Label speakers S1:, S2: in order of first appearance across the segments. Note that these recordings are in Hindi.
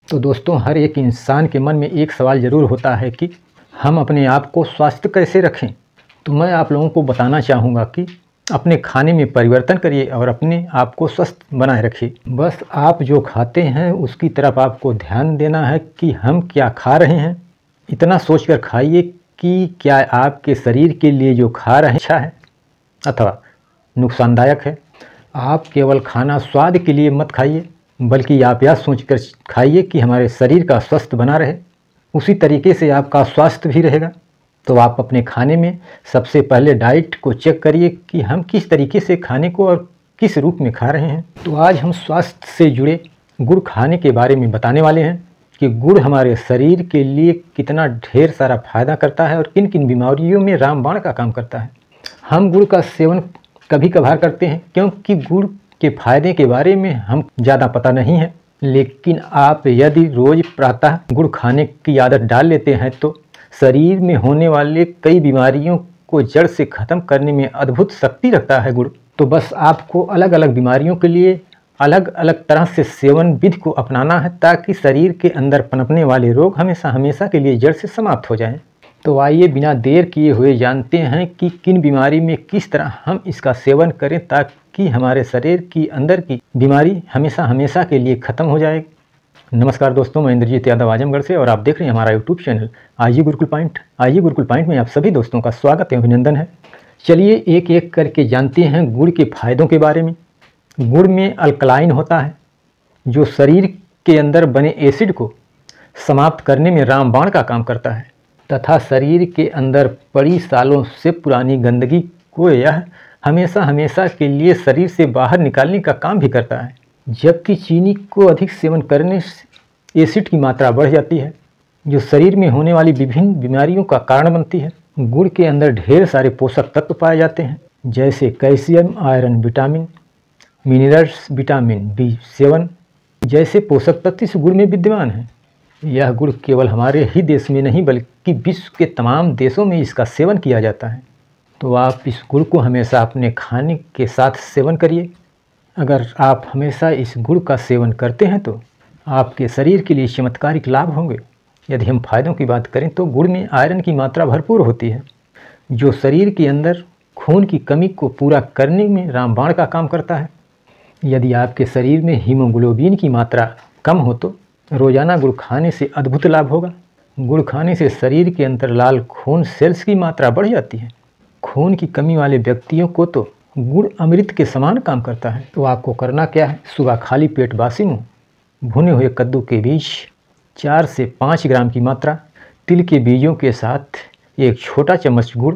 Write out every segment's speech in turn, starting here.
S1: तो दोस्तों, हर एक इंसान के मन में एक सवाल ज़रूर होता है कि हम अपने आप को स्वस्थ कैसे रखें। तो मैं आप लोगों को बताना चाहूँगा कि अपने खाने में परिवर्तन करिए और अपने आप को स्वस्थ बनाए रखिए। बस आप जो खाते हैं उसकी तरफ आपको ध्यान देना है कि हम क्या खा रहे हैं। इतना सोचकर खाइए कि क्या आपके शरीर के लिए जो खा रहे हैं अच्छा है अथवा नुकसानदायक है। आप केवल खाना स्वाद के लिए मत खाइए, बल्कि आप यह सोचकर खाइए कि हमारे शरीर का स्वास्थ्य बना रहे। उसी तरीके से आपका स्वास्थ्य भी रहेगा। तो आप अपने खाने में सबसे पहले डाइट को चेक करिए कि हम किस तरीके से खाने को और किस रूप में खा रहे हैं। तो आज हम स्वास्थ्य से जुड़े गुड़ खाने के बारे में बताने वाले हैं कि गुड़ हमारे शरीर के लिए कितना ढेर सारा फायदा करता है और किन किन बीमारियों में रामबाण का काम करता है। हम गुड़ का सेवन कभी कभार करते हैं क्योंकि गुड़ के फायदे के बारे में हम ज़्यादा पता नहीं है, लेकिन आप यदि रोज़ प्रातः गुड़ खाने की आदत डाल लेते हैं तो शरीर में होने वाले कई बीमारियों को जड़ से ख़त्म करने में अद्भुत शक्ति रखता है गुड़। तो बस आपको अलग अलग बीमारियों के लिए अलग अलग तरह से सेवन विधि को अपनाना है ताकि शरीर के अंदर पनपने वाले रोग हमेशा हमेशा के लिए जड़ से समाप्त हो जाएं। तो आइए बिना देर किए हुए जानते हैं कि किन बीमारी में किस तरह हम इसका सेवन करें ताकि हमारे शरीर की अंदर की बीमारी हमेशा हमेशा के लिए ख़त्म हो जाए। नमस्कार दोस्तों, मैं इंद्रजीत यादव आजमगढ़ से और आप देख रहे हैं हमारा यूट्यूब चैनल आइए गुरुकुल पॉइंट। आइए गुरुकुल पॉइंट में आप सभी दोस्तों का स्वागत है, अभिनंदन है। चलिए एक एक करके जानते हैं गुड़ के फायदों के बारे में। गुड़ में अल्कलाइन होता है जो शरीर के अंदर बने एसिड को समाप्त करने में रामबाण का काम करता है तथा शरीर के अंदर पड़ी सालों से पुरानी गंदगी को यह हमेशा हमेशा के लिए शरीर से बाहर निकालने का काम भी करता है। जबकि चीनी को अधिक सेवन करने से एसिड की मात्रा बढ़ जाती है जो शरीर में होने वाली विभिन्न बीमारियों का कारण बनती है। गुड़ के अंदर ढेर सारे पोषक तत्व पाए जाते हैं जैसे calcium, iron, vitamin, minerals, vitamin B7 जैसे पोषक तत्व इस गुड़ में विद्यमान हैं। यह गुड़ केवल हमारे ही देश में नहीं बल्कि विश्व के तमाम देशों में इसका सेवन किया जाता है। तो आप इस गुड़ को हमेशा अपने खाने के साथ सेवन करिए। अगर आप हमेशा इस गुड़ का सेवन करते हैं तो आपके शरीर के लिए चमत्कारिक लाभ होंगे। यदि हम फायदों की बात करें तो गुड़ में आयरन की मात्रा भरपूर होती है जो शरीर के अंदर खून की कमी को पूरा करने में रामबाण का काम करता है। यदि आपके शरीर में हीमोग्लोबिन की मात्रा कम हो तो रोज़ाना गुड़ खाने से अद्भुत लाभ होगा। गुड़ खाने से शरीर के अंदर लाल खून सेल्स की मात्रा बढ़ जाती है। खून की कमी वाले व्यक्तियों को तो गुड़ अमृत के समान काम करता है। तो आपको करना क्या है, सुबह खाली पेट बासी मुँह भुने हुए कद्दू के बीज 4 से 5 ग्राम की मात्रा, तिल के बीजों के साथ एक छोटा चम्मच गुड़।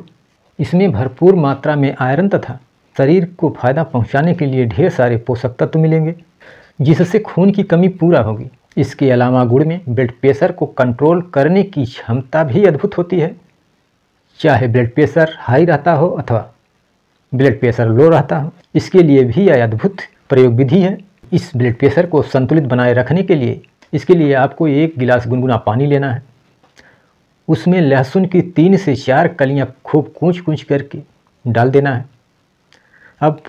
S1: इसमें भरपूर मात्रा में आयरन तथा शरीर को फायदा पहुंचाने के लिए ढेर सारे पोषक तत्व मिलेंगे जिससे खून की कमी पूरा होगी। इसके अलावा गुड़ में ब्लड प्रेशर को कंट्रोल करने की क्षमता भी अद्भुत होती है। चाहे ब्लड प्रेशर हाई रहता हो अथवा ब्लड प्रेशर लो रहता हो, इसके लिए भी यह अद्भुत प्रयोग विधि है। इस ब्लड प्रेशर को संतुलित बनाए रखने के लिए इसके लिए आपको 1 गिलास गुनगुना पानी लेना है। उसमें लहसुन की 3 से 4 कलियां खूब कूच करके डाल देना है। अब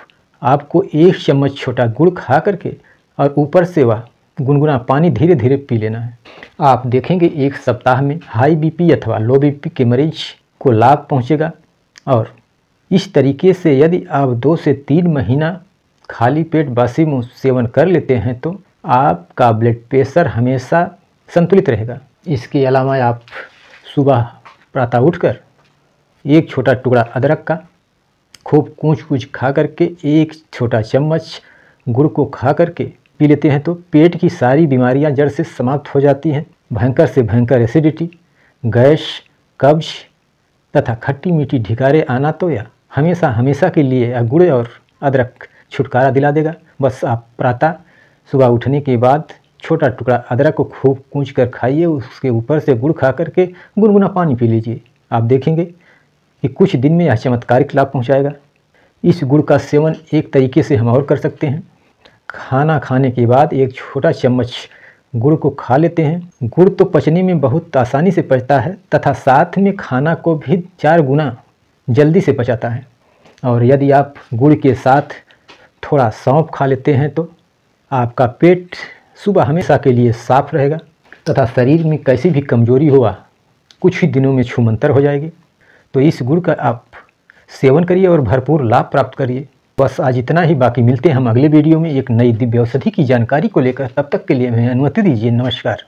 S1: आपको 1 चम्मच छोटा गुड़ खा करके और ऊपर से वह गुनगुना पानी धीरे धीरे पी लेना है। आप देखेंगे 1 सप्ताह में हाई बीपी अथवा लो बीपी के मरीज को लाभ पहुंचेगा। और इस तरीके से यदि आप 2 से 3 महीना खाली पेट बासी मुँह सेवन कर लेते हैं तो आपका ब्लड प्रेशर हमेशा संतुलित रहेगा। इसके अलावा आप सुबह प्रातः उठकर 1 छोटा टुकड़ा अदरक का खूब कूच खा करके 1 छोटा चम्मच गुड़ को खा करके पी लेते हैं तो पेट की सारी बीमारियां जड़ से समाप्त हो जाती हैं। भयंकर से भयंकर एसिडिटी, गैस, कब्ज तथा खट्टी मीठी ढिकारे आना तो या हमेशा हमेशा के लिए गुड़ और अदरक छुटकारा दिला देगा। बस आप प्रातः सुबह उठने के बाद छोटा टुकड़ा अदरक को खूब कूच कर खाइए, उसके ऊपर से गुड़ खा करके गुनगुना पानी पी लीजिए। आप देखेंगे कि कुछ दिन में यह चमत्कारिक लाभ पहुंचाएगा। इस गुड़ का सेवन एक तरीके से हम और कर सकते हैं। खाना खाने के बाद 1 छोटा चम्मच गुड़ को खा लेते हैं। गुड़ तो पचने में बहुत आसानी से पचता है तथा साथ में खाना को भी 4 गुना जल्दी से पचाता है। और यदि आप गुड़ के साथ थोड़ा सौंफ खा लेते हैं तो आपका पेट सुबह हमेशा के लिए साफ रहेगा। तथा शरीर में कैसी भी कमजोरी हुआ कुछ ही दिनों में छूमंतर हो जाएगी। तो इस गुड़ का आप सेवन करिए और भरपूर लाभ प्राप्त करिए। बस आज इतना ही, बाकी मिलते हैं हम अगले वीडियो में एक नई दिव्य औषधि की जानकारी को लेकर। तब तक के लिए हमें अनुमति दीजिए। नमस्कार।